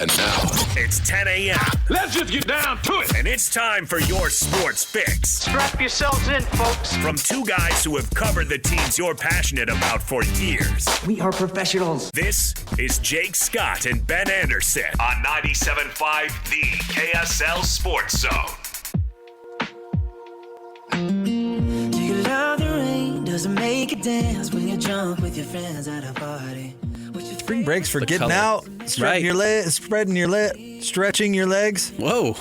And now, it's 10 a.m. Let's just get down to it. And it's time for your sports fix. Strap yourselves in, folks. From two guys who have covered the teams you're passionate about for years. We are professionals. This is Jake Scott and Ben Anderson on 97.5 The KSL Sports Zone. Do you love the rain? Does it make you dance when you jump with your friends at a party? Spring breaks for getting out, spreading your legs, stretching your legs. Whoa.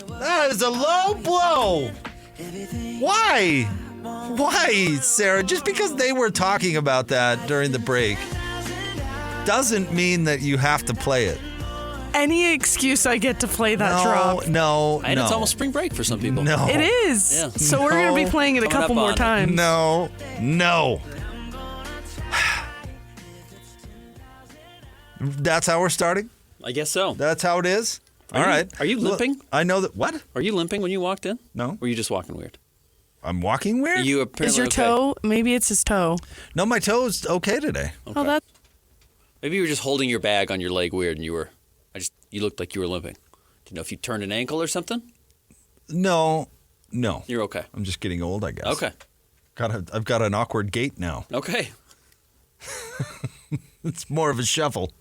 That is a low blow. Why? Why, Sarah? Just because they were talking about that during the break doesn't mean that you have to play it. Any excuse I get to play that drop. No. And it's almost spring break for some people. No. It is. Yeah. So we're going to be playing it a couple more times. No. That's how we're starting? I guess so. That's how it is? All right. Are you limping? Look, I know that. What? Are you limping when you walked in? No. Or are you just walking weird? I'm walking weird? You apparently Is your toe? Maybe it's his toe. No, my toe's okay today. Okay. Oh, that. Maybe you were just holding your bag on your leg weird and you looked like you were limping. Do you know if you turned an ankle or something? No. You're okay. I'm just getting old, I guess. Okay. I've got an awkward gait now. Okay. It's more of a shuffle.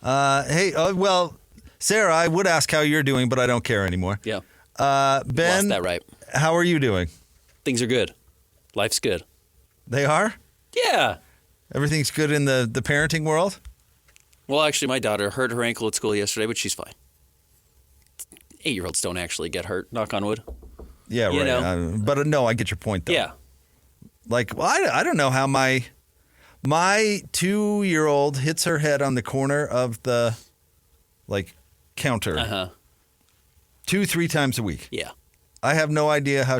Well, Sarah, I would ask how you're doing, but I don't care anymore. Yeah. Ben, lost that right. How are you doing? Things are good. Life's good. They are? Yeah. Everything's good in the parenting world? Well, actually, my daughter hurt her ankle at school yesterday, but she's fine. 8-year-olds don't actually get hurt, knock on wood. Yeah, right. You know? But no, I get your point, though. Yeah. Like, well, I don't know how my 2-year-old hits her head on the corner of the, counter 2-3 times a week. Yeah. I have no idea how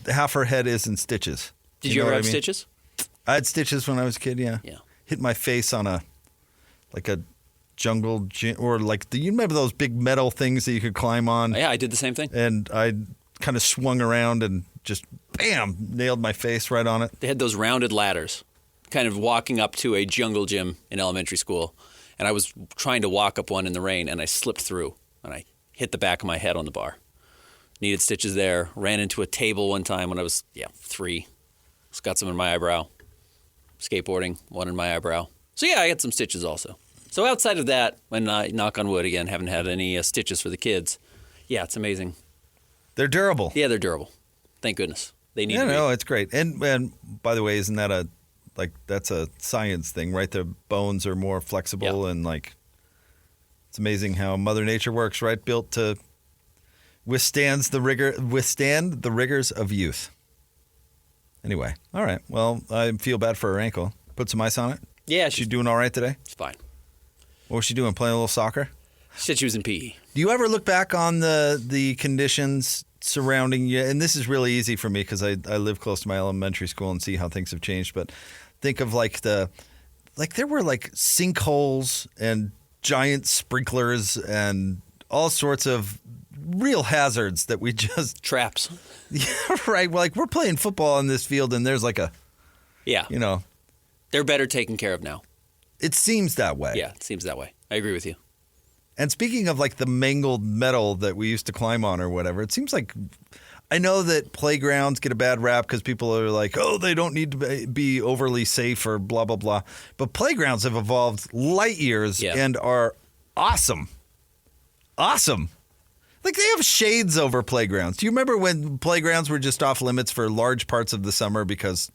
half her head is in stitches. Did you ever have stitches? I had stitches when I was a kid, yeah. Yeah. Hit my face on a jungle gym, or you remember those big metal things that you could climb on? Yeah, I did the same thing. And I kind of swung around and just, bam, nailed my face right on it. They had those rounded ladders, kind of walking up to a jungle gym in elementary school. And I was trying to walk up one in the rain, and I slipped through, and I hit the back of my head on the bar. Needed stitches there. Ran into a table one time when I was, 3. Just got some in my eyebrow. Skateboarding, one in my eyebrow. So, I had some stitches also. So outside of that, when I knock on wood again, haven't had any stitches for the kids. Yeah, it's amazing. They're durable. Yeah, they're durable. Thank goodness. They need to be. No, it's great. And by the way, isn't that that's a science thing, right? The bones are more flexible and it's amazing how Mother Nature works, right? Built to withstand the rigors of youth. Anyway, all right. Well, I feel bad for her ankle. Put some ice on it. Yeah, she's doing all right today. It's fine. What was she doing? Playing a little soccer? She said she was in PE. Do you ever look back on the conditions surrounding you? And this is really easy for me because I live close to my elementary school and see how things have changed. But think of there were sinkholes and giant sprinklers and all sorts of real hazards that we just traps. Yeah, right. Well, we're playing football in this field and there's they're better taken care of now. It seems that way. Yeah, it seems that way. I agree with you. And speaking of the mangled metal that we used to climb on or whatever, it seems like I know that playgrounds get a bad rap because people are like, oh, they don't need to be overly safe or blah, blah, blah. But playgrounds have evolved light years and are awesome. Awesome. They have shades over playgrounds. Do you remember when playgrounds were just off limits for large parts of the summer because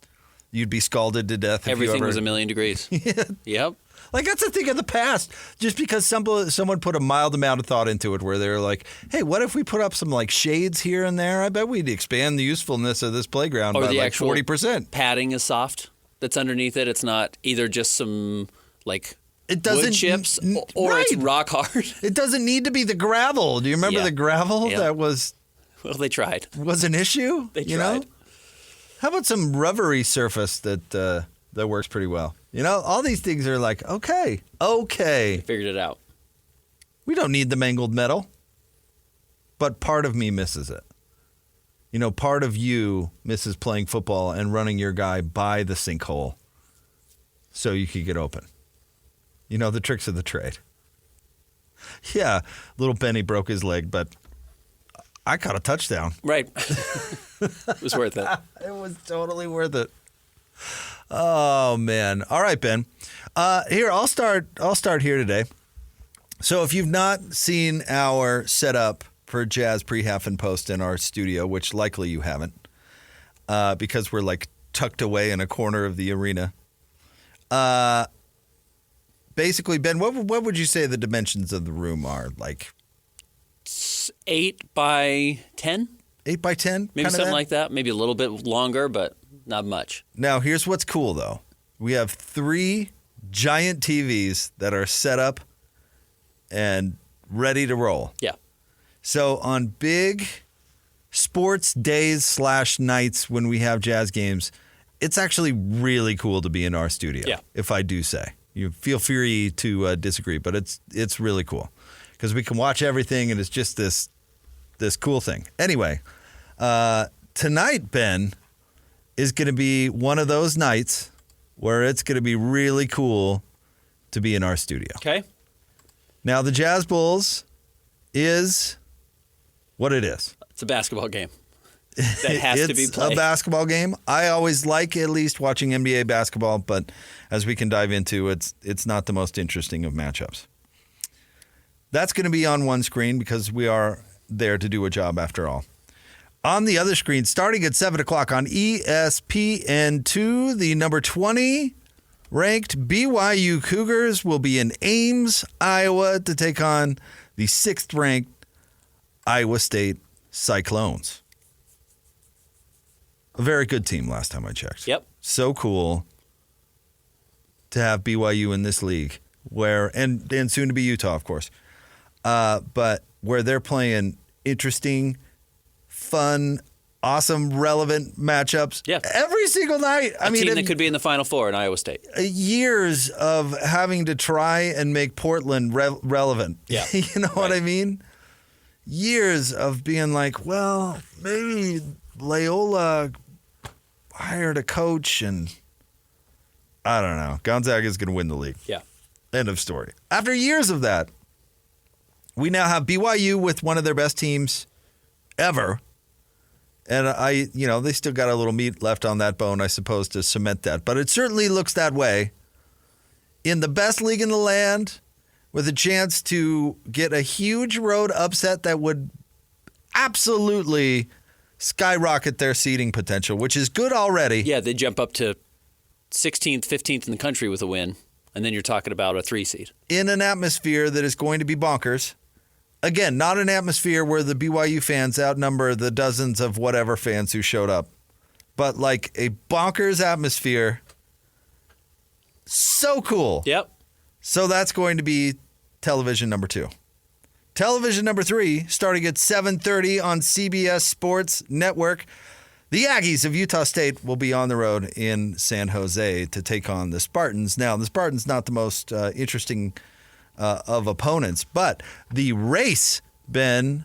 you'd be scalded to death? Everything was a million degrees. Yeah. Yep. That's a thing of the past. Just because someone put a mild amount of thought into it where they're like, hey, what if we put up some shades here and there? I bet we'd expand the usefulness of this playground by 40%. Padding is soft that's underneath it. It's not either just some it doesn't, wood chips or it's rock hard. It doesn't need to be the gravel. Do you remember the gravel that was... Well, they tried. Was an issue? They tried. How about some rubbery surface that works pretty well? All these things are okay. They figured it out. We don't need the mangled metal. But part of me misses it. Part of you misses playing football and running your guy by the sinkhole. so you could get open. You know, the tricks of the trade. Yeah, little Benny broke his leg, but I caught a touchdown. Right. It was worth it. It was totally worth it. Oh, man. All right, Ben. Here, I'll start here today. So if you've not seen our setup for Jazz pre, half, and post in our studio, which likely you haven't, because we're like tucked away in a corner of the arena. Basically, Ben, what would you say the dimensions of the room are? Like 8 by 10? 8 by 10? Maybe something like that. Maybe a little bit longer, but not much. Now, here's what's cool, though. We have 3 giant TVs that are set up and ready to roll. Yeah. So on big sports days / nights when we have Jazz games, it's actually really cool to be in our studio, yeah. If I do say. You feel free to disagree, but it's really cool because we can watch everything, and it's just this cool thing. Anyway, tonight, Ben, is going to be one of those nights where it's going to be really cool to be in our studio. Okay. Now, the Jazz Bulls is what it is. It's a basketball game that has to be played. It's a basketball game. I always like at least watching NBA basketball, but as we can dive into, it's not the most interesting of matchups. That's going to be on one screen because we are there to do a job after all. On the other screen, starting at 7 o'clock on ESPN2, the number 20 ranked BYU Cougars will be in Ames, Iowa to take on the 6th ranked Iowa State Cyclones. A very good team last time I checked. Yep. So cool to have BYU in this league and soon to be Utah, of course. But where they're playing interesting, fun, awesome, relevant matchups every single night. A team that could be in the Final Four in Iowa State. Years of having to try and make Portland relevant. Yeah. You know what I mean? Years of being like, well, maybe Loyola hired a coach and I don't know. Gonzaga is going to win the league. Yeah. End of story. After years of that, we now have BYU with one of their best teams ever. And they still got a little meat left on that bone, I suppose, to cement that. But it certainly looks that way. In the best league in the land, with a chance to get a huge road upset that would absolutely skyrocket their seeding potential, which is good already. Yeah, they jump up to 16th, 15th in the country with a win, and then you're talking about a 3 seed. In an atmosphere that is going to be bonkers. Again, not an atmosphere where the BYU fans outnumber the dozens of whatever fans who showed up, but like a bonkers atmosphere. So cool. Yep. So that's going to be television number 2. Television number 3, starting at 7:30 on CBS Sports Network. The Aggies of Utah State will be on the road in San Jose to take on the Spartans. Now, the Spartans not the most interesting of opponents, but the race, Ben,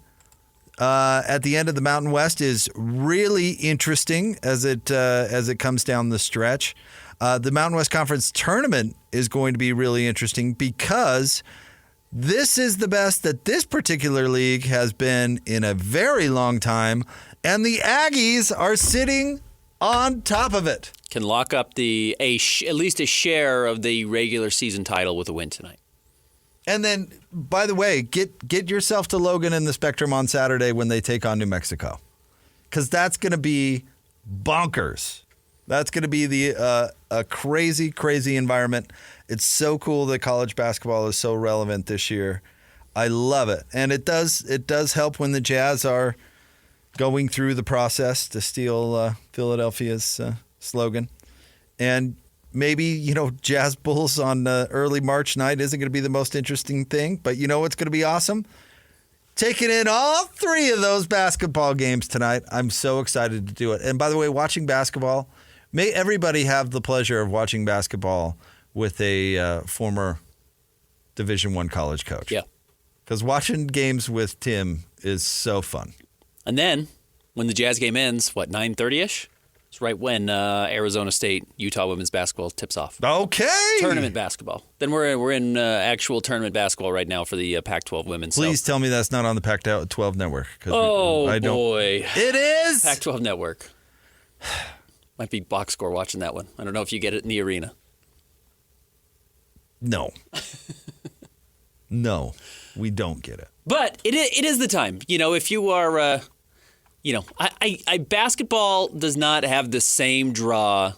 at the end of the Mountain West is really interesting as it comes down the stretch. The Mountain West Conference tournament is going to be really interesting because this is the best that this particular league has been in a very long time, and the Aggies are sitting on top of it. Can lock up at least a share of the regular season title with a win tonight. And then, by the way, get yourself to Logan and the Spectrum on Saturday when they take on New Mexico, because that's going to be bonkers. That's going to be a crazy, crazy environment. It's so cool that college basketball is so relevant this year. I love it, and it does help when the Jazz are going through the process to steal Philadelphia's slogan, and maybe Jazz Bulls on early March night isn't going to be the most interesting thing, but you know what's going to be awesome? Taking in all 3 of those basketball games tonight. I'm so excited to do it. And by the way, watching basketball, may everybody have the pleasure of watching basketball with a former Division I college coach. Yeah. Because watching games with Tim is so fun. And then, when the Jazz game ends, 9:30-ish? It's right when Arizona State, Utah women's basketball tips off. Okay. Tournament basketball. Then we're in actual tournament basketball right now for the Pac-12 women. Please tell me that's not on the Pac-12 network. Oh, boy. It is? Pac-12 network. Might be box score watching that one. I don't know if you get it in the arena. No. No, we don't get it. But it is the time. If you are, basketball does not have the same draw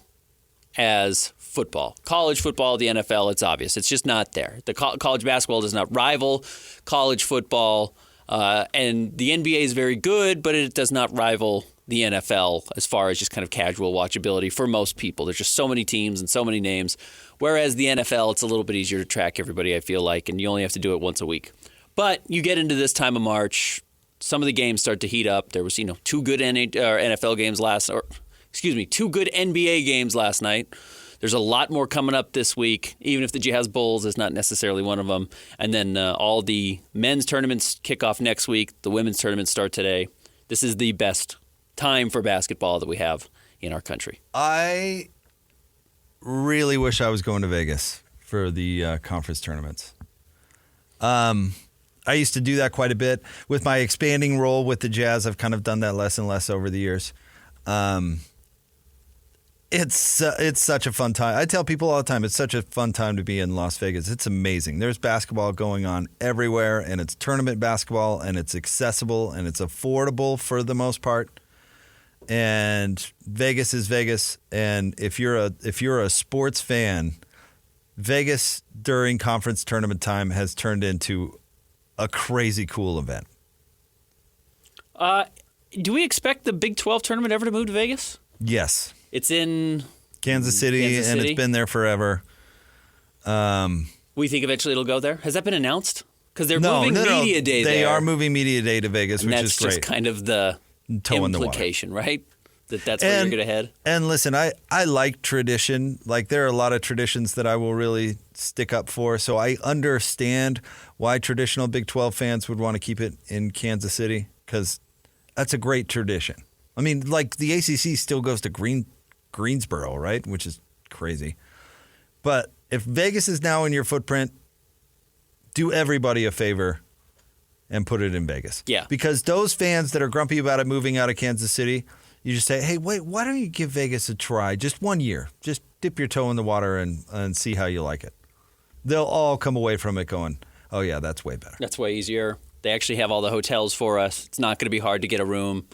as football. College football, the NFL, it's obvious. It's just not there. The college basketball does not rival college football. And the NBA is very good, but it does not rival the NFL as far as just kind of casual watchability for most people. There's just so many teams and so many names. Whereas the NFL, it's a little bit easier to track everybody, I feel like, and you only have to do it once a week. But you get into this time of March, some of the games start to heat up. There was, two good NFL games two good NBA games last night. There's a lot more coming up this week, even if the Jazz Bulls is not necessarily one of them. And then all the men's tournaments kick off next week. The women's tournaments start today. This is the best time for basketball that we have in our country. I really wish I was going to Vegas for the conference tournaments. I used to do that quite a bit. With my expanding role with the Jazz, I've kind of done that less and less over the years. It's such a fun time. I tell people all the time, it's such a fun time to be in Las Vegas. It's amazing. There's basketball going on everywhere, and it's tournament basketball, and it's accessible, and it's affordable for the most part. And Vegas is Vegas. And if you're a sports fan, Vegas during conference tournament time has turned into a crazy cool event. Do we expect the Big 12 tournament ever to move to Vegas? Yes. It's in Kansas City, and it's been there forever. We think eventually it'll go there? Has that been announced? Because they're moving Media Day there. They are moving Media Day to Vegas, which is great. That's just kind of the implication, right? That's where you're going to head? And listen, I like tradition. Like, there are a lot of traditions that I will really stick up for. So I understand why traditional Big 12 fans would want to keep it in Kansas City, because that's a great tradition. I mean, like, the ACC still goes to Greensboro, right? Which is crazy. But if Vegas is now in your footprint, do everybody a favor and put it in Vegas. Yeah. Because those fans that are grumpy about it moving out of Kansas City, you just say, hey, wait, why don't you give Vegas a try? Just 1 year. Just dip your toe in the water and see how you like it. They'll all come away from it going, oh, yeah, that's way better. That's way easier. They actually have all the hotels for us. It's not going to be hard to get a room.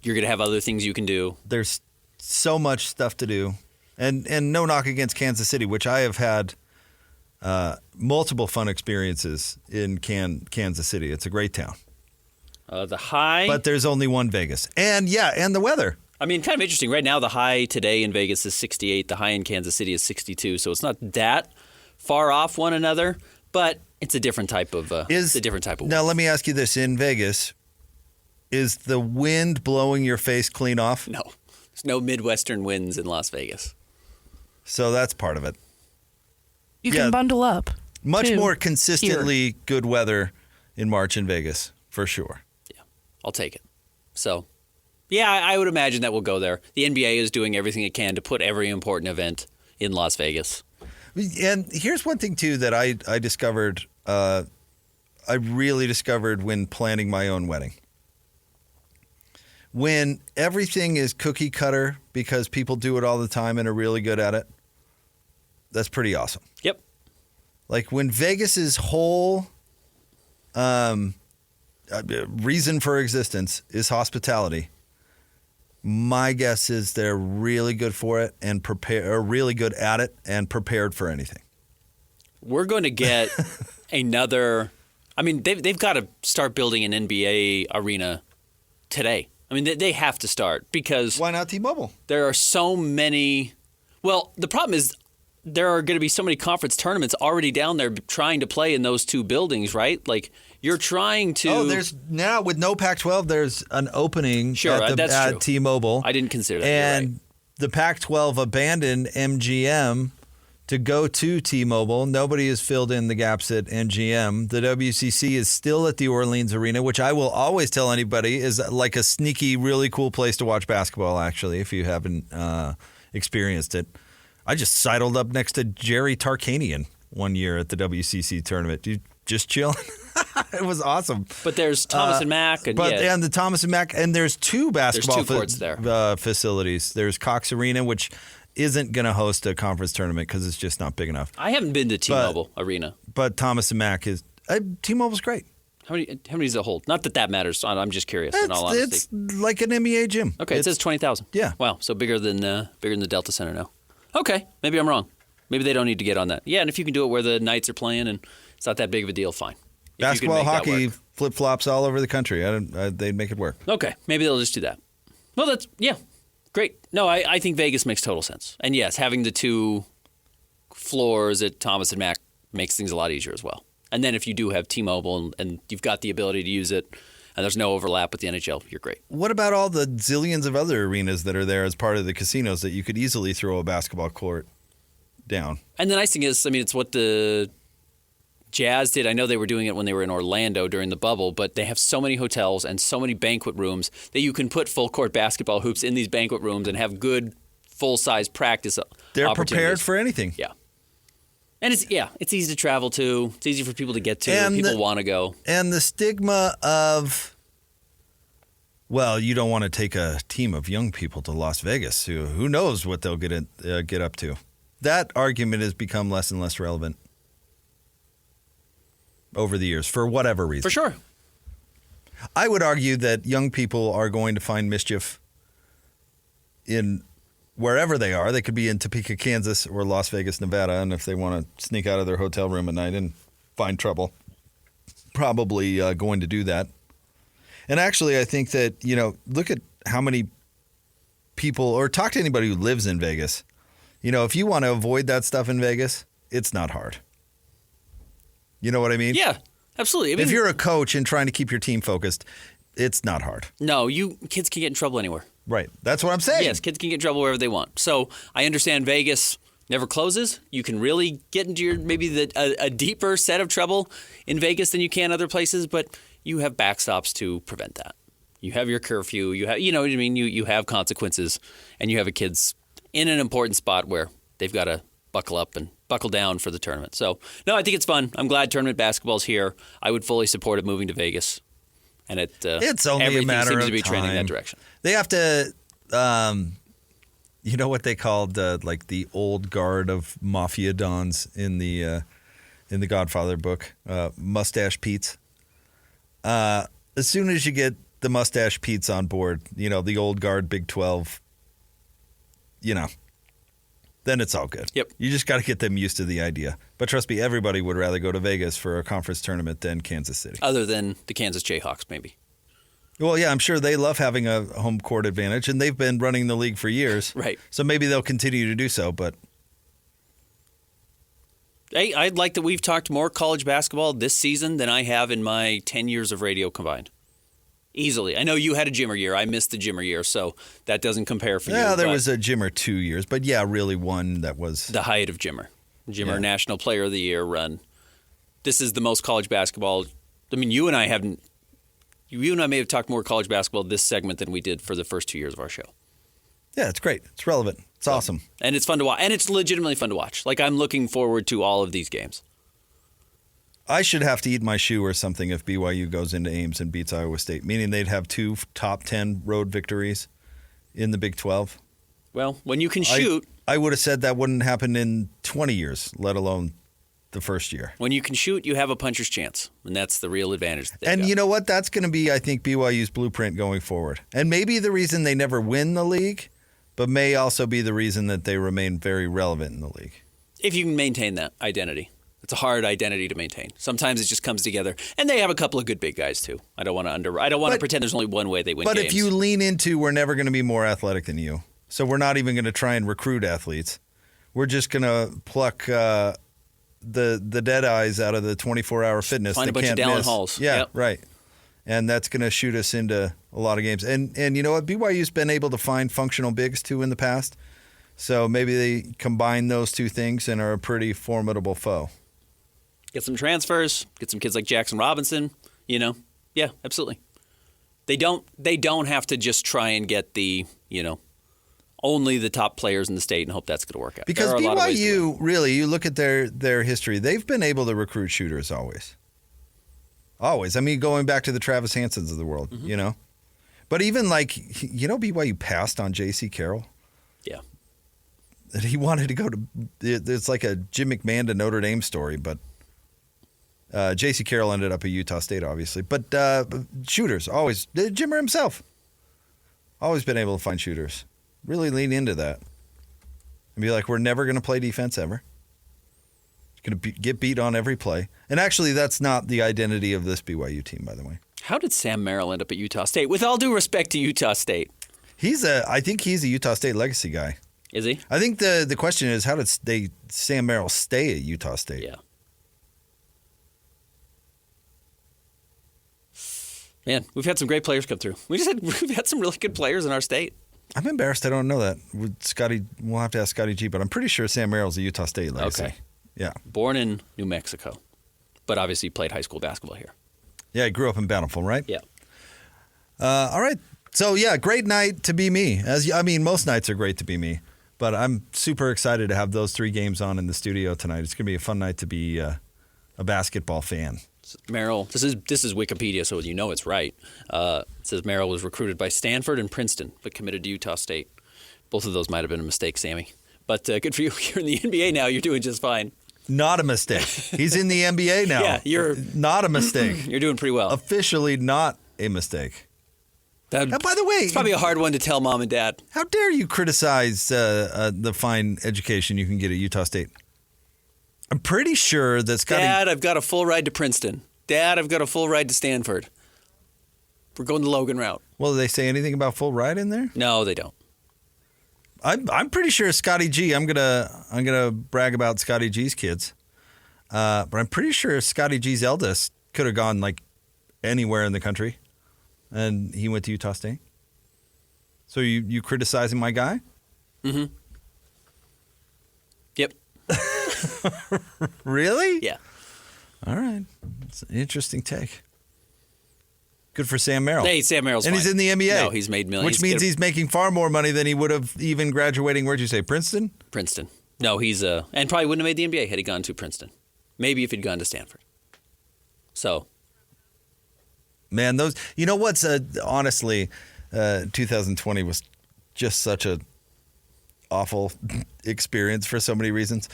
You're going to have other things you can do. There's so much stuff to do. And no knock against Kansas City, which I have had multiple fun experiences in Kansas City. It's a great town. The high. But there's only one Vegas. And the weather. I mean, kind of interesting. Right now, the high today in Vegas is 68. The high in Kansas City is 62. So it's not that far off one another, but it's a different type of Now, let me ask you this. In Vegas, is the wind blowing your face clean off? No. There's no Midwestern winds in Las Vegas. So that's part of it. You can bundle up. Much more consistently good weather in March in Vegas, for sure. Yeah, I'll take it. So, yeah, I would imagine that we'll go there. The NBA is doing everything it can to put every important event in Las Vegas. And here's one thing, too, that I discovered, I really discovered when planning my own wedding. When everything is cookie cutter because people do it all the time and are really good at it, that's pretty awesome. Yep. Like, when Vegas's whole reason for existence is hospitality, my guess is they're really good for it and really good at it and prepared for anything. We're going to get another. I mean, they've got to start building an NBA arena today. I mean, they have to start because why not T-Mobile? There are so many. Well, the problem is there are going to be so many conference tournaments already down there trying to play in those two buildings, right? Like, you're trying to. Oh, there's now with no Pac-12, there's an opening at T-Mobile. I didn't consider that. And the Pac-12 abandoned MGM to go to T-Mobile. Nobody has filled in the gaps at NGM. The WCC is still at the Orleans Arena, which I will always tell anybody is like a sneaky, really cool place to watch basketball, actually, if you haven't experienced it. I just sidled up next to Jerry Tarkanian one year at the WCC tournament. Dude, just chilling. It was awesome. But there's Thomas and Mack. And and the Thomas and Mack, and there's two basketball courts there. Facilities. There's Cox Arena, which isn't going to host a conference tournament because it's just not big enough. I haven't been to T-Mobile Arena. But Thomas and Mack is T-Mobile's great. How many does it hold? Not that matters. I'm just curious. In all honesty, it's like an MEA gym. Okay, it says 20,000. Yeah. Wow. So bigger than the Delta Center now. Okay, maybe I'm wrong. Maybe they don't need to get on that. Yeah, and if you can do it where the Knights are playing and it's not that big of a deal, fine. If basketball, hockey, flip-flops all over the country. They'd make it work. Okay, maybe they'll just do that. Well, great. No, I think Vegas makes total sense. And yes, having the two floors at Thomas and Mack makes things a lot easier as well. And then if you do have T-Mobile and you've got the ability to use it and there's no overlap with the NHL, you're great. What about all the zillions of other arenas that are there as part of the casinos that you could easily throw a basketball court down? And the nice thing is, it's what the Jazz did. I know they were doing it when they were in Orlando during the bubble, but they have so many hotels and so many banquet rooms that you can put full court basketball hoops in these banquet rooms and have good full-size practice They're prepared for anything. Yeah. And it's easy to travel to. It's easy for people to get to. And people want to go. And the stigma of, well, you don't want to take a team of young people to Las Vegas. Who knows what they'll get up to. That argument has become less and less relevant over the years, for whatever reason. For sure. I would argue that young people are going to find mischief in wherever they are. They could be in Topeka, Kansas, or Las Vegas, Nevada, and if they want to sneak out of their hotel room at night and find trouble, probably going to do that. And actually, I think that, look at how many people, or talk to anybody who lives in Vegas. If you want to avoid that stuff in Vegas, it's not hard. You know what I mean? Yeah, absolutely. If you're a coach and trying to keep your team focused, it's not hard. No, kids can get in trouble anywhere. Right. That's what I'm saying. Yes, kids can get in trouble wherever they want. So I understand Vegas never closes. You can really get into a deeper set of trouble in Vegas than you can other places, but you have backstops to prevent that. You have your curfew. You have, what I mean? You have consequences, and you have a kid's in an important spot where they've got to buckle up and buckle down for the tournament. So, no, I think it's fun. I'm glad tournament basketball's here. I would fully support it moving to Vegas. And it's only a matter seems of to be time. trending that direction. They have to, you know what they called like the old guard of mafia dons in the Godfather book, Mustache Pete's. As soon as you get the Mustache Pete's on board, the old guard Big 12, then it's all good. Yep. You just got to get them used to the idea. But trust me, everybody would rather go to Vegas for a conference tournament than Kansas City. Other than the Kansas Jayhawks, maybe. Well, yeah, I'm sure they love having a home court advantage, and they've been running the league for years. Right. So maybe they'll continue to do so, but... Hey, I'd like that we've talked more college basketball this season than I have in my 10 years of radio combined. Easily. I know you had a Jimmer year. I missed the Jimmer year, so that doesn't compare for you. Yeah, there was a Jimmer 2 years, but yeah, really one that was... The height of Jimmer. National Player of the Year run. This is the most college basketball... I mean, you and I may have talked more college basketball this segment than we did for the first 2 years of our show. Yeah, it's great. It's relevant. It's awesome. And it's fun to watch. And it's legitimately fun to watch. Like, I'm looking forward to all of these games. I should have to eat my shoe or something if BYU goes into Ames and beats Iowa State, meaning they'd have 2 top 10 road victories in the Big 12. Well, when you can shoot... I would have said that wouldn't happen in 20 years, let alone the first year. When you can shoot, you have a puncher's chance, and that's the real advantage. And you know what? That's going to be, I think, BYU's blueprint going forward. And maybe the reason they never win the league, but may also be the reason that they remain very relevant in the league. If you can maintain that identity. It's a hard identity to maintain. Sometimes it just comes together, and they have a couple of good big guys too. I don't want to pretend there's only one way they win games. But if you lean into, we're never going to be more athletic than you, so we're not even going to try and recruit athletes. We're just going to pluck the dead eyes out of the 24-hour fitness. Find a bunch of Dallin Halls. Yeah, yep. Right. And that's going to shoot us into a lot of games. And you know what? BYU's been able to find functional bigs too in the past. So maybe they combine those two things and are a pretty formidable foe. Get some transfers, get some kids like Jackson Robinson, Yeah, absolutely. They don't have to just try and get the, only the top players in the state and hope that's going to work out. Because BYU, really, you look at their history, they've been able to recruit shooters always. Always. I mean, going back to the Travis Hansons of the world, But even BYU passed on J.C. Carroll. Yeah. That he wanted to go to, it's like a Jim McMahon to Notre Dame story, but J.C. Carroll ended up at Utah State, obviously. But shooters, always. Jimmer himself, always been able to find shooters. Really lean into that. And be like, we're never going to play defense ever. Going to get beat on every play. And actually, that's not the identity of this BYU team, by the way. How did Sam Merrill end up at Utah State? With all due respect to Utah State. I think he's a Utah State legacy guy. Is he? I think the question is, how did Sam Merrill stay at Utah State? Yeah. Man, we've had some great players come through. We've had some really good players in our state. I'm embarrassed I don't know that. We'll have to ask Scotty G, but I'm pretty sure Sam Merrill's a Utah State legacy. Okay. Yeah. Born in New Mexico, but obviously played high school basketball here. Yeah, he grew up in Bountiful, right? Yeah. All right. So, yeah, great night to be me. Most nights are great to be me, but I'm super excited to have those 3 games on in the studio tonight. It's going to be a fun night to be a basketball fan. Merrill, this is Wikipedia, so you know it's right. It says Merrill was recruited by Stanford and Princeton, but committed to Utah State. Both of those might have been a mistake, Sammy. But good for you. You're in the NBA now. You're doing just fine. Not a mistake. He's in the NBA now. Yeah, you're not a mistake. You're doing pretty well. Officially not a mistake. And by the way, it's probably a hard one to tell mom and dad. How dare you criticize the fine education you can get at Utah State? I'm pretty sure that Scotty... Dad, I've got a full ride to Princeton. Dad, I've got a full ride to Stanford. We're going the Logan route. Well, do they say anything about full ride in there? No, they don't. I'm pretty sure Scotty G. I'm gonna brag about Scotty G's kids, but I'm pretty sure Scotty G's eldest could have gone like anywhere in the country, and he went to Utah State. So you criticizing my guy? Mm-hmm. Yep. Really? Yeah. All right. It's an interesting take. Good for Sam Merrill. Hey, Sam Merrill's and fine. he's in the NBA. No, he's made millions. Which means he's making far more money than he would have even graduating, where'd you say, Princeton? Princeton. No, he's and probably wouldn't have made the NBA had he gone to Princeton. Maybe if he'd gone to Stanford. So. Man, those, what's, honestly, 2020 was just such a awful experience for so many reasons.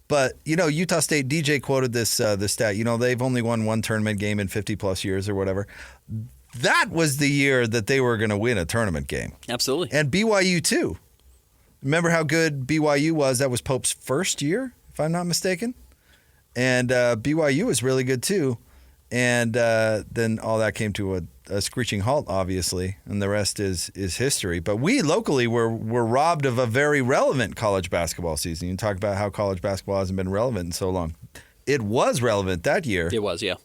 But, Utah State, DJ quoted this stat, they've only won one tournament game in 50 plus years or whatever. That was the year that they were going to win a tournament game. Absolutely. And BYU too. Remember how good BYU was? That was Pope's first year, if I'm not mistaken. And BYU was really good too. And then all that came to a screeching halt, obviously, and the rest is history. But we locally were robbed of a very relevant college basketball season. You talk about how college basketball hasn't been relevant in so long. It was relevant that year. It was, yeah.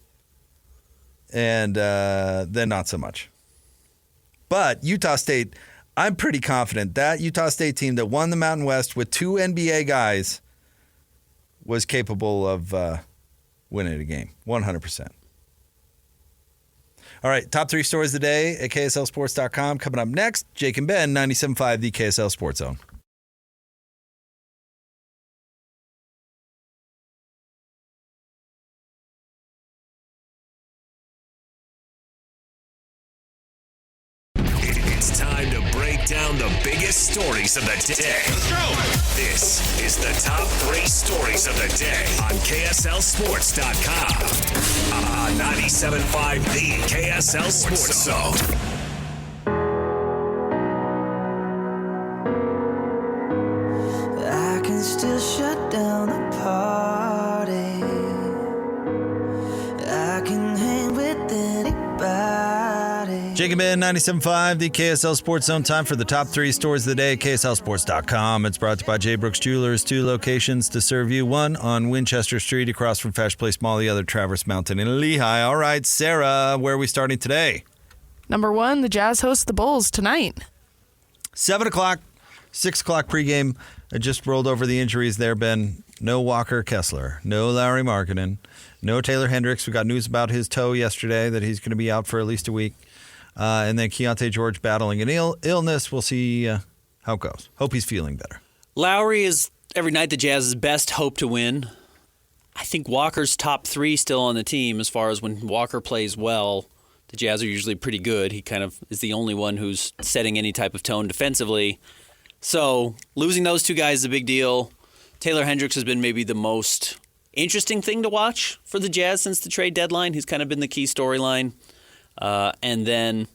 And then not so much. But Utah State, I'm pretty confident that Utah State team that won the Mountain West with 2 NBA guys was capable of winning a game, 100%. All right, top 3 stories of the day at KSLSports.com. Coming up next, Jake and Ben, 97.5, the KSL Sports Zone. It's time to break down the biggest stories of the day. Let's go. This is the top 3 stories of the day on KSLSports.com. On 97.5, the KSL Sports Zone. I can still shut down the party. I can hang with anybody. Jake and Ben, 97.5, the KSL Sports Zone. Time for the top 3 stories of the day at KSLSports.com. It's brought to you by J. Brooks Jewelers. 2 locations to serve you. One on Winchester Street across from Fashion Place Mall. The other, Traverse Mountain in Lehigh. All right, Sarah, where are we starting today? Number 1, the Jazz host the Bulls tonight. 7 o'clock. 6 o'clock pregame. I just rolled over the injuries there, Ben. No Walker Kessler. No Lowry Markkinen. No Taylor Hendricks. We got news about his toe yesterday that he's going to be out for at least a week. And then Keontae George battling an illness. We'll see how it goes. Hope he's feeling better. Lowry is every night the Jazz's best hope to win. I think Walker's top 3 still on the team as far as when Walker plays well. The Jazz are usually pretty good. He kind of is the only one who's setting any type of tone defensively. So losing those 2 guys is a big deal. Taylor Hendricks has been maybe the most interesting thing to watch for the Jazz since the trade deadline. He's kind of been the key storyline. And then,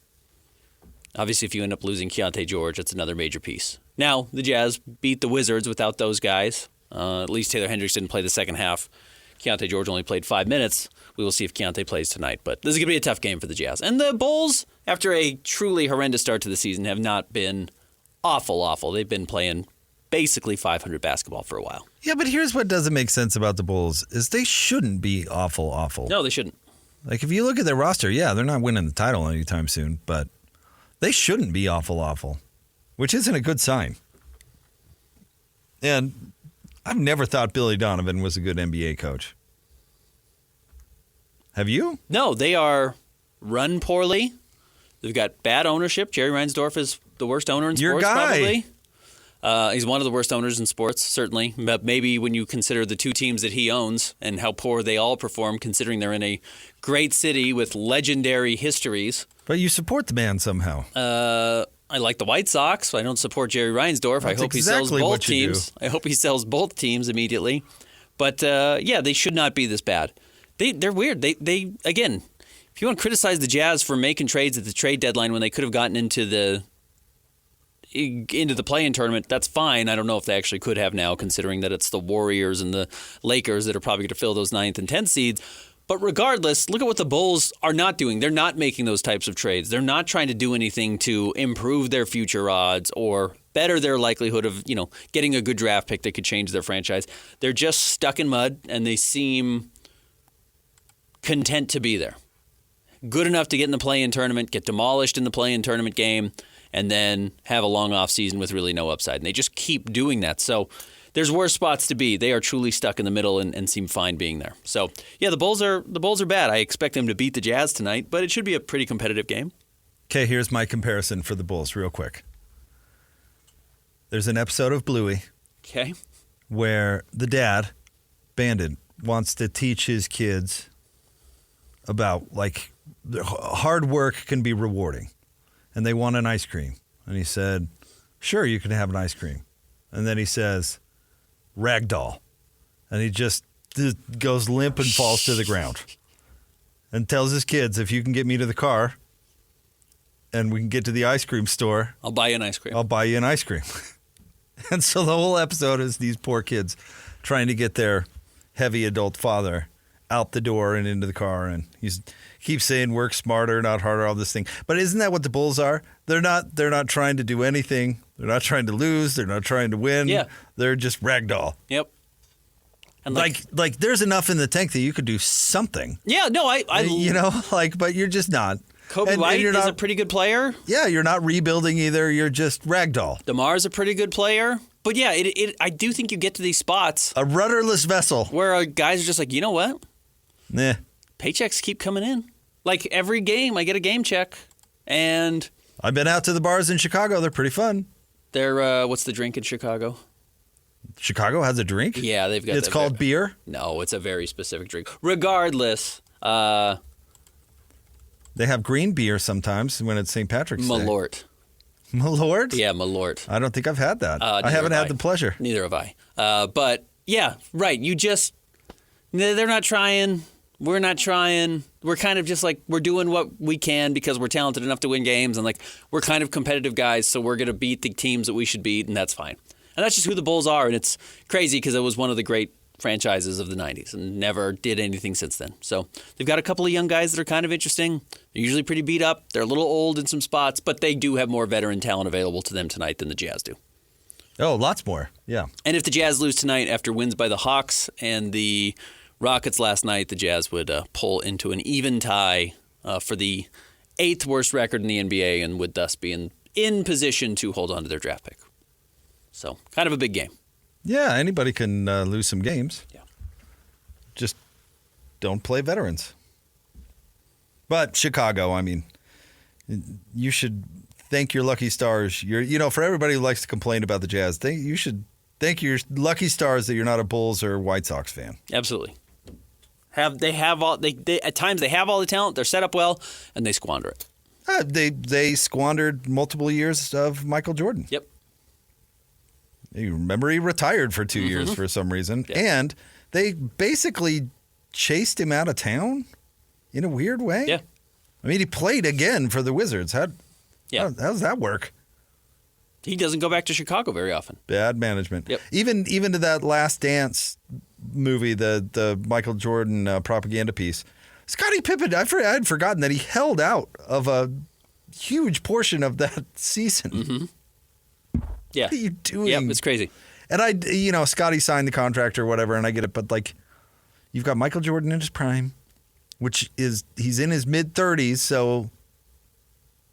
obviously, if you end up losing Keontae George, that's another major piece. Now, the Jazz beat the Wizards without those guys. At least Taylor Hendricks didn't play the second half. Keontae George only played 5 minutes. We will see if Keontae plays tonight. But this is going to be a tough game for the Jazz. And the Bulls, after a truly horrendous start to the season, have not been awful. They've been playing basically 500 basketball for a while. Yeah, but here's what doesn't make sense about the Bulls is they shouldn't be awful. No, they shouldn't. Like, if you look at their roster, yeah, they're not winning the title anytime soon, but they shouldn't be awful, which isn't a good sign. And I've never thought Billy Donovan was a good NBA coach. Have you? No, they are run poorly. They've got bad ownership. Jerry Reinsdorf is the worst owner in sports, Your guy. probably. He's one of the worst owners in sports, certainly. But maybe when you consider the 2 teams that he owns and how poor they all perform, considering they're in a great city with legendary histories. But you support the man somehow. I like the White Sox. I don't support Jerry Reinsdorf. I hope he sells both teams. I hope he sells both teams immediately. But, yeah, they should not be this bad. They're weird. They again, if you want to criticize the Jazz for making trades at the trade deadline when they could have gotten into the play-in tournament, that's fine. I don't know if they actually could have now, considering that it's the Warriors and the Lakers that are probably going to fill those 9th and 10th seeds. But regardless, look at what the Bulls are not doing. They're not making those types of trades. They're not trying to do anything to improve their future odds or better their likelihood of, getting a good draft pick that could change their franchise. They're just stuck in mud, and they seem content to be there. Good enough to get in the play-in tournament, get demolished in the play-in tournament game, and then have a long off season with really no upside. And they just keep doing that. So there's worse spots to be. They are truly stuck in the middle and seem fine being there. So yeah, the Bulls are bad. I expect them to beat the Jazz tonight, but it should be a pretty competitive game. Okay, here's my comparison for the Bulls real quick. There's an episode of Bluey Okay. where the dad, Bandit, wants to teach his kids about, like, hard work can be rewarding. And they want an ice cream. And he said, sure, you can have an ice cream. And then he says, ragdoll. And he just goes limp and falls to the ground. And tells his kids, if you can get me to the car and we can get to the ice cream store, I'll buy you an ice cream. I'll buy you an ice cream. And so the whole episode is these poor kids trying to get their heavy adult father out the door and into the car, and he's keeps saying work smarter, not harder, all this thing. But isn't that what the Bulls are? They're not trying to do anything. They're not trying to lose. They're not trying to win. Yeah. They're just ragdoll. Yep. And like there's enough in the tank that you could do something. Yeah, no, I but you're just not. Kobe White is a pretty good player. Yeah, you're not rebuilding either. You're just ragdoll. DeMar's a pretty good player. But yeah, I do think you get to these spots. A rudderless vessel. Where guys are just like, you know what? Nah. Paychecks keep coming in. Like every game, I get a game check. And I've been out to the bars in Chicago. They're pretty fun. They're, what's the drink in Chicago? Chicago has a drink? Yeah, they've got It's called beer? No, it's a very specific drink. Regardless, they have green beer sometimes when it's St. Patrick's Day. Malort. Malort? Yeah, Malort. I don't think I've had that. I haven't had the pleasure. Neither have I. But yeah, right. They're not trying. We're not trying. We're kind of just like, we're doing what we can because we're talented enough to win games. And like, we're kind of competitive guys, so we're going to beat the teams that we should beat, and that's fine. And that's just who the Bulls are. And it's crazy because it was one of the great franchises of the 90s and never did anything since then. So they've got a couple of young guys that are kind of interesting. They're usually pretty beat up. They're a little old in some spots, but they do have more veteran talent available to them tonight than the Jazz do. Oh, lots more. Yeah. And if the Jazz lose tonight after wins by the Hawks and the Rockets last night, the Jazz would pull into an even tie for the 8th worst record in the NBA and would thus be in position to hold on to their draft pick. So kind of a big game. Yeah, anybody can lose some games. Yeah. Just don't play veterans. But Chicago, I mean, you should thank your lucky stars. For everybody who likes to complain about the Jazz, you should thank your lucky stars that you're not a Bulls or White Sox fan. Absolutely. At times they have all the talent, they're set up well, and they squander it. They squandered multiple years of Michael Jordan. Yep. You remember he retired for 2 years for some reason, and they basically chased him out of town in a weird way. Yeah. I mean, he played again for the Wizards. How does that work? He doesn't go back to Chicago very often. Bad management. Yep. Even to that Last Dance movie, the Michael Jordan propaganda piece. Scottie Pippen, I had forgotten that he held out of a huge portion of that season. Mm-hmm. Yeah. What are you doing? Yep, it's crazy. And Scottie signed the contract or whatever, and I get it, but you've got Michael Jordan in his prime, he's in his mid-30s, so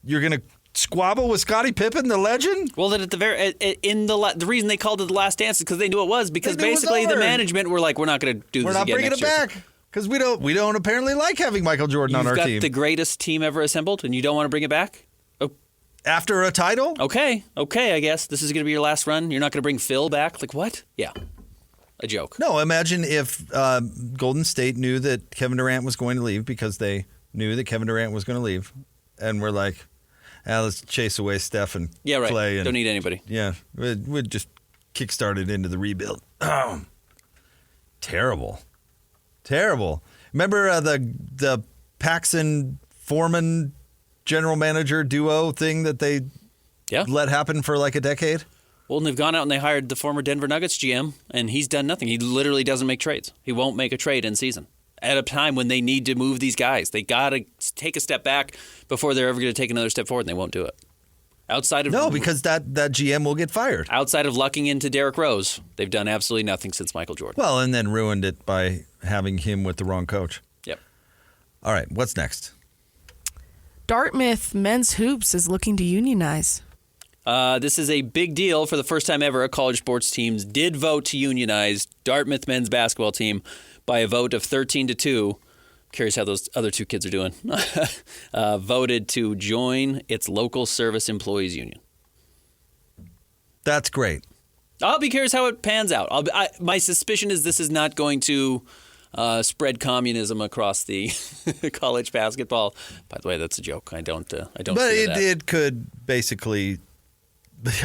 you're going to squabble with Scottie Pippen, the legend? Well, then the reason they called it the Last Dance is because they knew it was, because basically the management were like, we're not going to do this again next year. We're not bringing it back. Because we don't apparently like having Michael Jordan on our team. You've got the greatest team ever assembled, and you don't want to bring it back? Oh. After a title? Okay, I guess. This is going to be your last run. You're not going to bring Phil back? Like, what? Yeah. A joke. No, imagine if Golden State knew that Kevin Durant was going to leave because they knew that Kevin Durant was going to leave. And we're like, let's chase away Steph and Clay. Don't need anybody. Yeah, we'd just kickstart it into the rebuild. Oh, terrible. Remember the Paxson Foreman general manager duo thing that they let happen for like a decade? Well, and they've gone out and they hired the former Denver Nuggets GM, and he's done nothing. He literally doesn't make trades. He won't make a trade in season at a time when they need to move these guys. They got to take a step back before they're ever going to take another step forward, and they won't do it. Because that GM will get fired. Outside of lucking into Derrick Rose, they've done absolutely nothing since Michael Jordan. Well, and then ruined it by having him with the wrong coach. Yep. All right, what's next? Dartmouth men's hoops is looking to unionize. This is a big deal. For the first time ever, college sports teams did vote to unionize. Dartmouth men's basketball team, by a vote of 13-2, curious how those other two kids are doing, voted to join its local service employees union. That's great. I'll be curious how it pans out. My suspicion is this is not going to spread communism across the college basketball. By the way, that's a joke. I don't. But it could basically.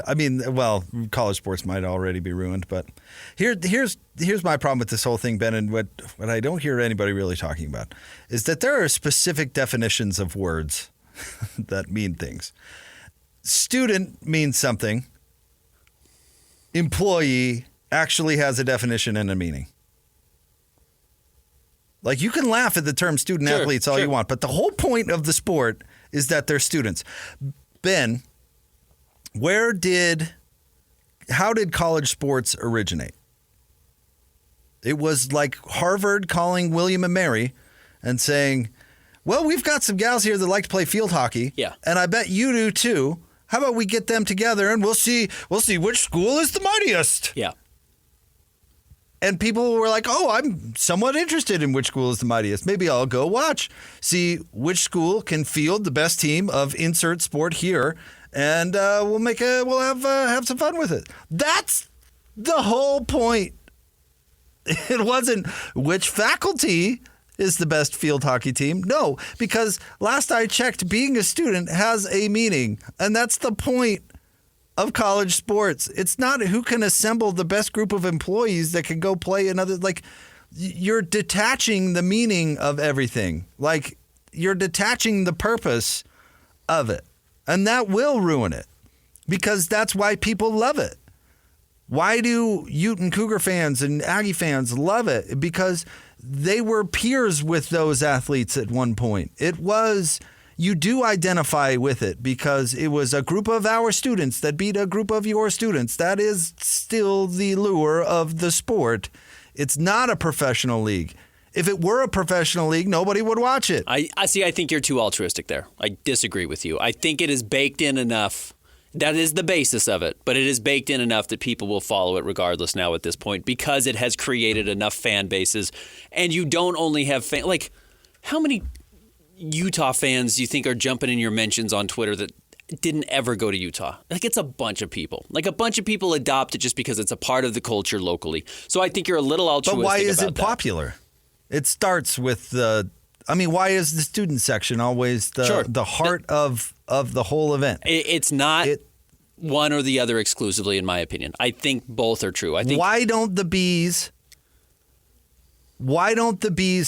I mean, well, college sports might already be ruined, but here's my problem with this whole thing, Ben, and what I don't hear anybody really talking about is that there are specific definitions of words that mean things. Student means something. Employee actually has a definition and a meaning. Like, you can laugh at the term student athletes all you want, but the whole point of the sport is that they're students. Ben, how did college sports originate? It was like Harvard calling William and Mary and saying, well, we've got some gals here that like to play field hockey. Yeah. And I bet you do too. How about we get them together and we'll see which school is the mightiest. Yeah. And people were like, oh, I'm somewhat interested in which school is the mightiest. Maybe I'll go see which school can field the best team of insert sport here. And we'll have some fun with it. That's the whole point. It wasn't which faculty is the best field hockey team. No, because last I checked, being a student has a meaning. And that's the point of college sports. It's not who can assemble the best group of employees that can go play another. Like, you're detaching the meaning of everything. Like, you're detaching the purpose of it. And that will ruin it, because that's why people love it. Why do Ute and Cougar fans and Aggie fans love it? Because they were peers with those athletes at one point. You do identify with it because it was a group of our students that beat a group of your students. That is still the lure of the sport. It's not a professional league. If it were a professional league, nobody would watch it. I think you're too altruistic there. I disagree with you. I think it is baked in enough That is the basis of it, but it is baked in enough that people will follow it regardless now at this point because it has created enough fan bases. And you don't only have like, how many Utah fans do you think are jumping in your mentions on Twitter that didn't ever go to Utah? Like, it's a bunch of people. Like, a bunch of people adopt it just because it's a part of the culture locally. So I think you're a little altruistic But why is about it that. popular? It starts with the. I mean, why is the student section always the heart of the whole event? It's not one or the other exclusively, in my opinion. I think both are true. I think why don't the bees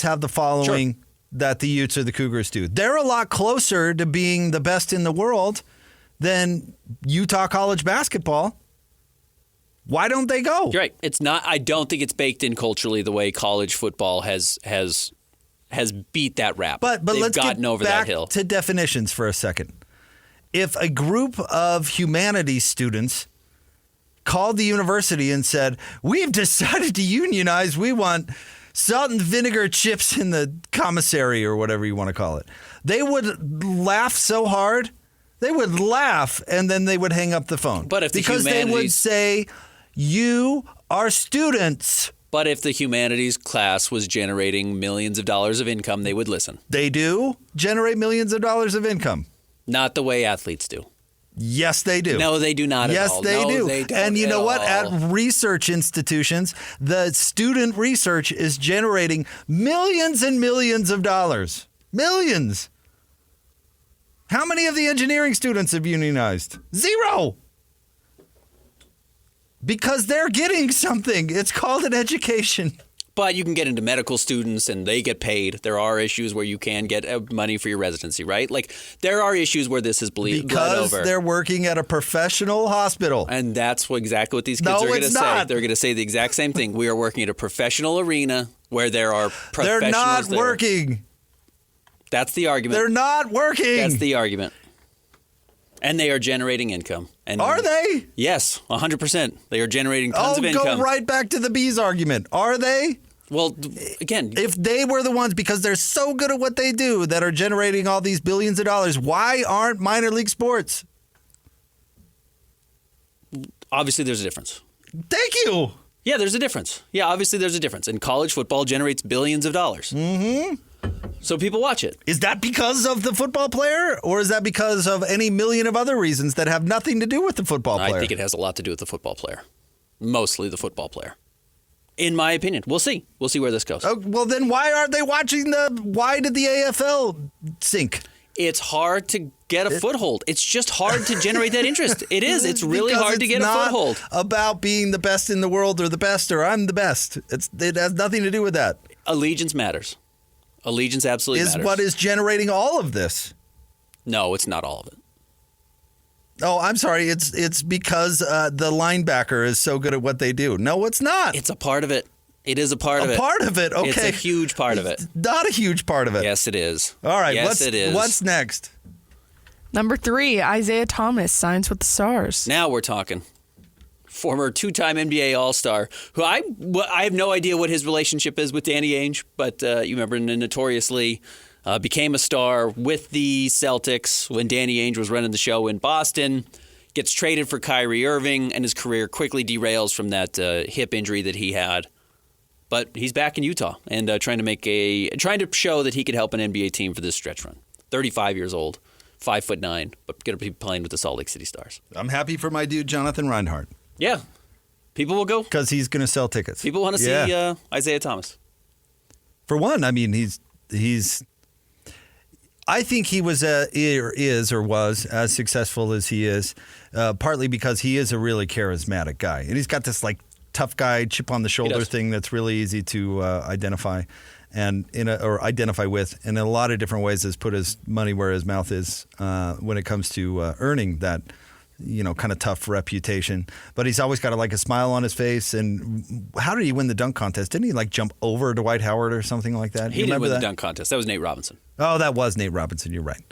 have the following that the Utes or the Cougars do? They're a lot closer to being the best in the world than Utah college basketball. Why don't they go? You're right. It's not. I don't think it's baked in culturally the way college football has beat that rap. But They've let's gotten get over back that hill. to definitions for a second. If a group of humanities students called the university and said, "We've decided to unionize. We want salt and vinegar chips in the commissary," or whatever you want to call it, they would laugh so hard. They would laugh, and then they would hang up the phone. But if because they would say, "You are students." But if the humanities class was generating millions of dollars of income, they would listen. They do generate millions of dollars of income. Not the way athletes do. Yes, they do. No, they do not at yes, all. they No, do. they don't And you know what? all. At research institutions, the student research is generating millions and millions of dollars. Millions. How many of the engineering students have unionized? Zero. Because they're getting something. It's called an education. But you can get into medical students and they get paid. There are issues where you can get money for your residency, right? Like, there are issues where this is bled Because over. they're working at a professional hospital. And that's exactly what these kids No, are going to it's say. not. They're going to say the exact same thing. We are working at a professional arena where there are professionals They're not there. working. That's the argument. They're not working. That's the argument. And they are generating income. And Are they? Yes, 100%. They are generating tons of income. Go right back to the bees argument. Are they? Well, again, If they were the ones, because they're so good at what they do, that are generating all these billions of dollars, why aren't minor league sports? obviously there's a difference. Thank you. Yeah, there's a difference. Yeah, obviously there's a difference. And college football generates billions of dollars. Mm-hmm. So people watch it. Is that because of the football player, or is that because of any million of other reasons that have nothing to do with the football player? I think it has a lot to do with the football player. Mostly the football player. In my opinion. We'll see. We'll see where this goes. Oh, well, then why aren't they watching why did the AFL sink? It's hard to get a foothold. It's just hard to generate that interest. It is. It's really Because hard to it's get a not foothold. about being the best in the world or the best or I'm the best. It has nothing to do with that. Allegiance matters. Allegiance absolutely Is matters. what is generating all of this. No, it's not all of it. Oh, I'm sorry. It's because the linebacker is so good at what they do. No, it's not. It's a part of it. It is a part of it. A part of it. Okay. It's a huge part of it. Not a huge part of it. Yes, it is. All right. Yes, it is. What's next? Number 3, Isaiah Thomas signs with the Stars. Now we're talking. Former two-time NBA All-Star, who I have no idea what his relationship is with Danny Ainge, but you remember notoriously became a star with the Celtics when Danny Ainge was running the show in Boston, gets traded for Kyrie Irving, and his career quickly derails from that hip injury that he had. But he's back in Utah and trying to show that he could help an NBA team for this stretch run. 35 years old, 5'9", but going to be playing with the Salt Lake City Stars. I'm happy for my dude Jonathan Reinhardt Yeah, people will go. because he's going to sell tickets. People want to see Isaiah Thomas. For one, I mean, he's. I think he was was as successful as he is, partly because he is a really charismatic guy, and he's got this like tough guy chip on the shoulder thing that's really easy to identify, and or identify with, and in a lot of different ways has put his money where his mouth is when it comes to earning that. Kind of tough reputation, but he's always got a smile on his face. And how did he win the dunk contest? Didn't he jump over Dwight Howard or something like that? He didn't win the dunk contest. That was Nate Robinson. Oh, that was Nate Robinson. You're right.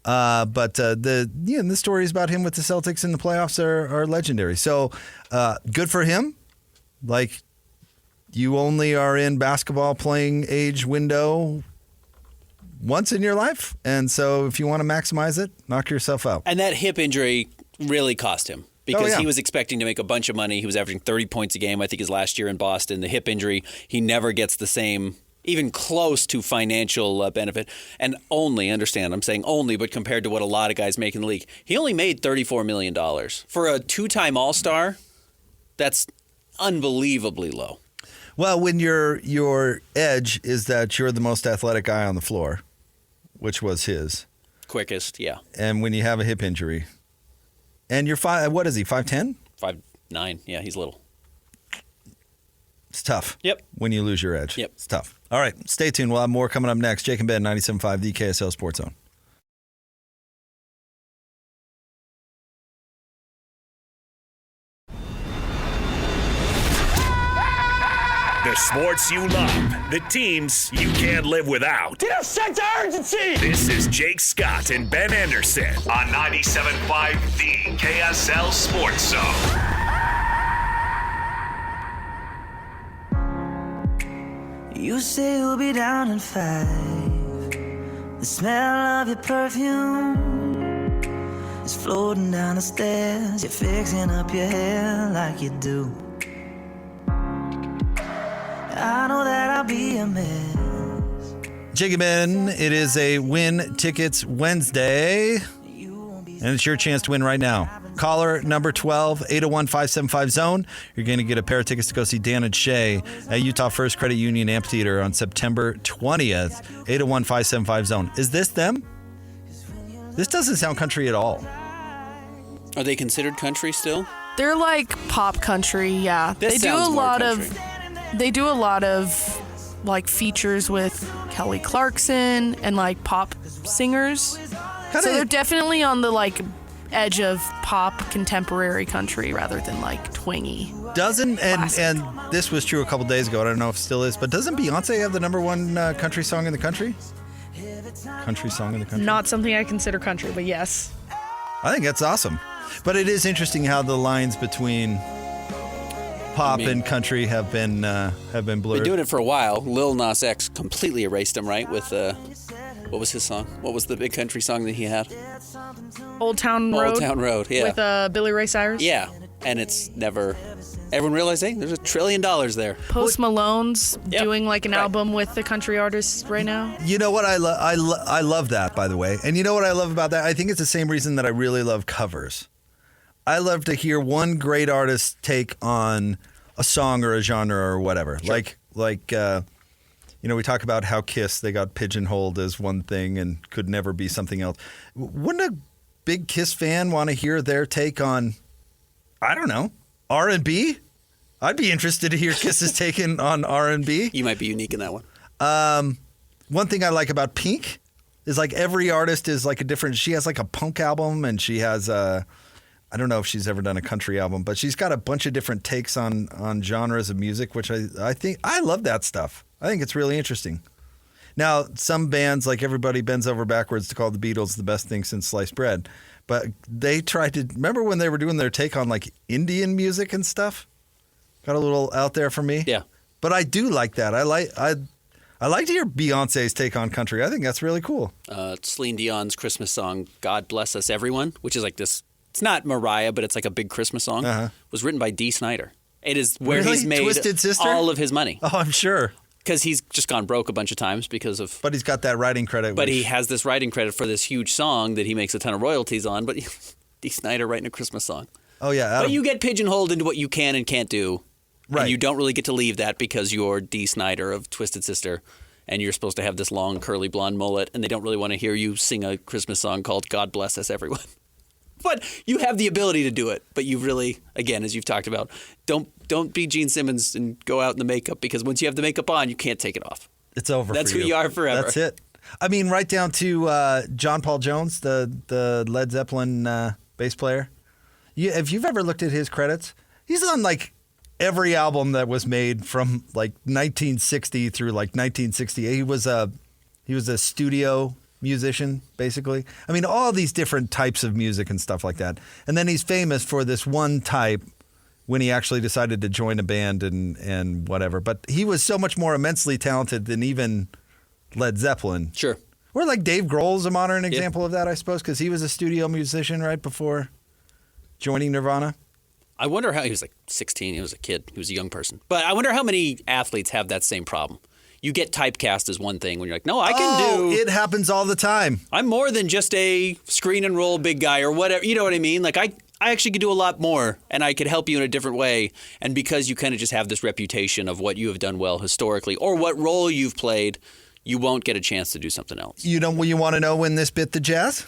But the stories about him with the Celtics in the playoffs are legendary. So good for him. You only are in basketball playing age window once in your life, and so if you want to maximize it, knock yourself out. And that hip injury really cost him. Because yeah. he was expecting to make a bunch of money. He was averaging 30 points a game, I think, his last year in Boston. The hip injury, he never gets the same, even close to financial benefit. And only, understand, I'm saying only, but compared to what a lot of guys make in the league, he only made $34 million. For a two-time All-Star, that's unbelievably low. Well, when your edge is that you're the most athletic guy on the floor, which was his. Quickest, yeah. And when you have a hip injury, and you're what is he, 5'10"? 5'9", yeah, he's little. It's tough. Yep. When you lose your edge. Yep. It's tough. All right, stay tuned. We'll have more coming up next. Jake and Ben, 97.5, the KSL Sports Zone. The sports you love, the teams you can't live without. Get a sense of urgency! This is Jake Scott and Ben Anderson on 97.5, the KSL Sports Zone. You say you'll be down in 5. The smell of your perfume is floating down the stairs. You're fixing up your hair like you do. I know that I'll be a mess. Jake and Ben, it is a Win Tickets Wednesday, and it's your chance to win right now. Caller number 12, 801-575-ZONE. You're going to get a pair of tickets to go see Dan and Shay at Utah First Credit Union Amphitheater on September 20th, 801-575-ZONE. Is this them? This doesn't sound country at all. Are they considered country still? They're like pop country, yeah. This sounds more country. They do a lot of like features with Kelly Clarkson and like pop singers. So they're definitely on the like edge of pop contemporary country rather than like twangy. And this was true a couple days ago. I don't know if it still is, but doesn't Beyonce have the number one country song in the country? Country song in the country? Not something I consider country, but yes. I think that's awesome. But it is interesting how the lines between pop and country have been blurred. Been doing it for a while. Lil Nas X completely erased him, right? With what was his song? What was the big country song that he had? Old Town Road. Old Town Road, yeah. With Billy Ray Cyrus. Yeah, and it's never. Everyone realized, hey, there's $1 trillion there. Post Malone's doing like an album with the country artists right now. You know what I love that, by the way. And you know what I love about that? I think it's the same reason that I really love covers. I love to hear one great artist take on a song or a genre or whatever. Sure. Like we talk about how Kiss, they got pigeonholed as one thing and could never be something else. Wouldn't a big Kiss fan want to hear their take on, I don't know, R&B? I'd be interested to hear Kiss's take on R&B. You might be unique in that one. One thing I like about Pink is like every artist is like a different, she has like a punk album and she has I don't know if she's ever done a country album, but she's got a bunch of different takes on genres of music, which I think I love that stuff. I think it's really interesting. Now, some bands, like everybody bends over backwards to call the Beatles the best thing since sliced bread, but they tried to, remember when they were doing their take on like Indian music and stuff? Got a little out there for me. Yeah. But I do like that. I like to hear Beyonce's take on country. I think that's really cool. Celine Dion's Christmas song, God Bless Us Everyone, which is like this. It's not Mariah, but it's like a big Christmas song. Was written by Dee Snider. It is where he's made Twisted Sister? all of his money. Oh, I'm sure. Because he's just gone broke a bunch of times because of... But he's got that writing credit. But he has this writing credit for this huge song that he makes a ton of royalties on. But Dee Snider writing a Christmas song. Oh, yeah. But you get pigeonholed into what you can and can't do. Right. And you don't really get to leave that because you're Dee Snider of Twisted Sister. And you're supposed to have this long, curly, blonde mullet. And they don't really want to hear you sing a Christmas song called God Bless Us Everyone. But you have the ability to do it. But you really, again, as you've talked about, don't be Gene Simmons and go out in the makeup, because once you have the makeup on, you can't take it off. It's over. That's who you are forever. That's it. I mean, right down to John Paul Jones, the Led Zeppelin bass player. If you've ever looked at his credits, he's on like every album that was made from like 1960 through like 1968. He was a studio musician, basically. I mean, all these different types of music and stuff like that. And then he's famous for this one type when he actually decided to join a band and whatever. But he was so much more immensely talented than even Led Zeppelin. Sure. Or like Dave Grohl's a modern example of that, I suppose, because he was a studio musician right before joining Nirvana? I wonder how he was like 16. He was a kid. He was a young person. But I wonder how many athletes have that same problem. You get typecast as one thing when you're like, no, I can do. It happens all the time. I'm more than just a screen and roll big guy or whatever. You know what I mean? Like I actually could do a lot more, and I could help you in a different way. And because you kind of just have this reputation of what you have done well historically or what role you've played, you won't get a chance to do something else. You want to know when this bit the Jazz?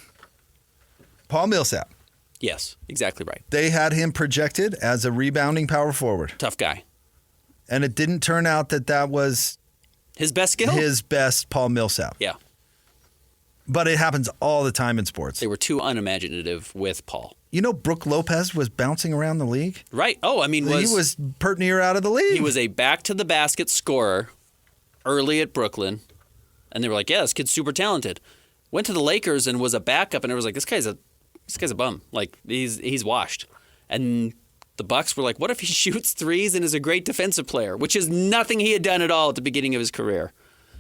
Paul Millsap. Yes, exactly right. They had him projected as a rebounding power forward. Tough guy. And it didn't turn out that was his best skill? His best Paul Millsap. Yeah. But it happens all the time in sports. They were too unimaginative with Paul. You know, Brook Lopez was bouncing around the league? Right. Oh, I mean, he was pert near out of the league. He was a back-to-the-basket scorer early at Brooklyn. And they were like, yeah, this kid's super talented. Went to the Lakers and was a backup, and it was like, this guy's a bum. Like, he's washed. And the Bucks were like, what if he shoots threes and is a great defensive player, which is nothing he had done at all at the beginning of his career.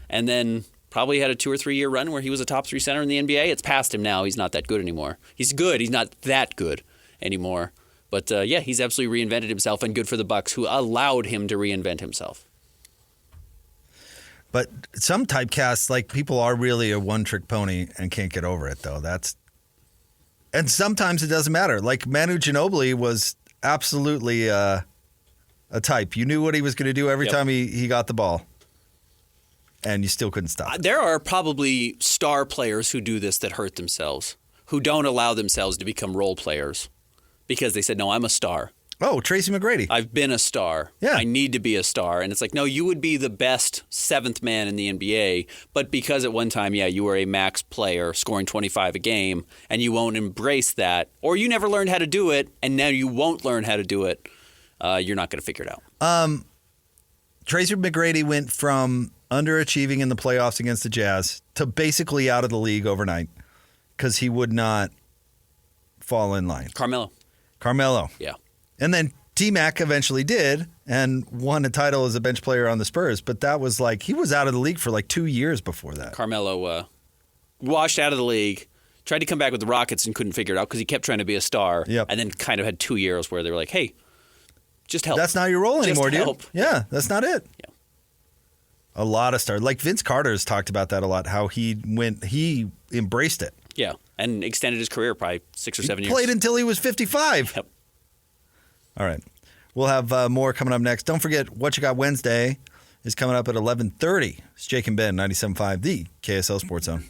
And then probably had a 2 or 3 year run where he was a top 3 center in the NBA. It's past him now. He's not that good anymore. He's good. He's not that good anymore. But, yeah, he's absolutely reinvented himself, and good for the Bucks, who allowed him to reinvent himself. But some typecasts, like, people are really a one-trick pony and can't get over it, though. And sometimes it doesn't matter. Like, Manu Ginobili was absolutely a type. You knew what he was going to do every time he got the ball, and you still couldn't stop it. There are probably star players who do this that hurt themselves, who don't allow themselves to become role players because they said, no, I'm a star. Oh, Tracy McGrady. I've been a star. Yeah. I need to be a star. And it's like, no, you would be the best seventh man in the NBA. But because at one time, you were a max player scoring 25 a game, and you won't embrace that, or you never learned how to do it, and now you won't learn how to do it, you're not going to figure it out. Tracy McGrady went from underachieving in the playoffs against the Jazz to basically out of the league overnight because he would not fall in line. Carmelo. Yeah. And then T-Mac eventually did and won a title as a bench player on the Spurs. But that was like, he was out of the league for like 2 years before that. Carmelo washed out of the league, tried to come back with the Rockets and couldn't figure it out because he kept trying to be a star. Yep. And then kind of had 2 years where they were like, hey, just help. That's not your role anymore, just help. dude. Yeah, that's not it. Yeah. A lot of stars. Like Vince Carter's talked about that a lot, how he embraced it. Yeah, and extended his career probably 6 or 7 years. Played until he was 55. Yep. All right. We'll have more coming up next. Don't forget, What You Got Wednesday is coming up at 11:30. It's Jake and Ben, 97.5, the KSL Sports Zone.